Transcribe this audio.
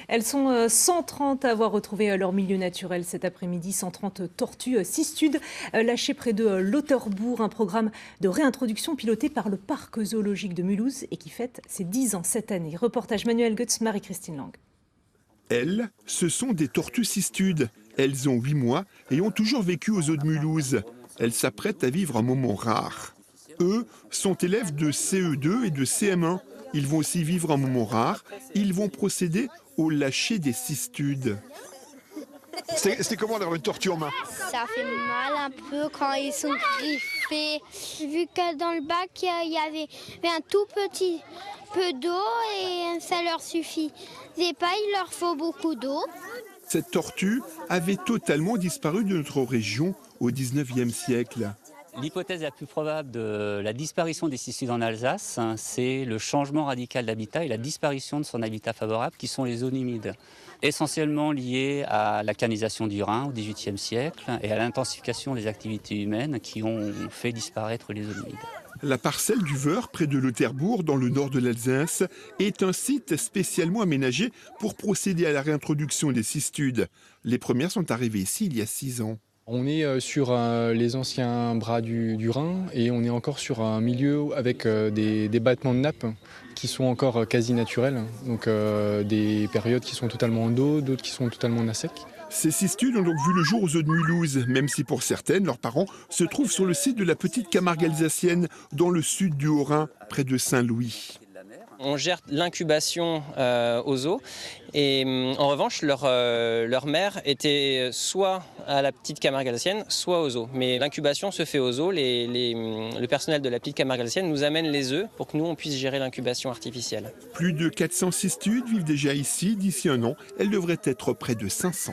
Elles sont 130 à avoir retrouvé leur milieu naturel cet après-midi. 130 tortues cistudes lâchées près de Lauterbourg. Un programme de réintroduction piloté par le parc zoologique de Mulhouse et qui fête ses 10 ans cette année. Reportage Manuel Goetz, Marie-Christine Lang. Elles, ce sont des tortues cistudes. Elles ont 8 mois et ont toujours vécu aux eaux de Mulhouse. Elles s'apprêtent à vivre un moment rare. Eux sont élèves de CE2 et de CM1. Ils vont aussi vivre un moment rare. Ils vont procéder au lâcher des cistudes. C'était comment d'avoir une tortue en main? Ça fait mal un peu quand ils sont griffés. Vu que dans le bac, il y avait un tout petit peu d'eau et ça leur suffisait pas, il leur faut beaucoup d'eau. Cette tortue avait totalement disparu de notre région au 19e siècle. L'hypothèse la plus probable de la disparition des cistudes en Alsace, c'est le changement radical d'habitat et la disparition de son habitat favorable, qui sont les zones humides. Essentiellement liées à la canisation du Rhin au XVIIIe siècle et à l'intensification des activités humaines qui ont fait disparaître les zones humides. La parcelle du Veur, près de Lauterbourg, dans le nord de l'Alsace, est un site spécialement aménagé pour procéder à la réintroduction des cistudes. Les premières sont arrivées ici il y a 6 ans. On est sur les anciens bras du Rhin et on est encore sur un milieu avec des battements de nappe qui sont encore quasi naturels. Donc des périodes qui sont totalement en eau, d'autres qui sont totalement en sec. Ces cistudes ont donc vu le jour aux eaux de Mulhouse, même si pour certaines, leurs parents se trouvent sur le site de la petite Camargue alsacienne, dans le sud du Haut-Rhin, près de Saint-Louis. On gère l'incubation aux zoos et en revanche leur mère était soit à la petite Camargue alsacienne, soit aux zoos. Mais l'incubation se fait aux zoos, le personnel de la petite Camargue alsacienne nous amène les œufs pour que nous on puisse gérer l'incubation artificielle. Plus de 400 cistudes vivent déjà ici. D'ici un an, elles devraient être près de 500.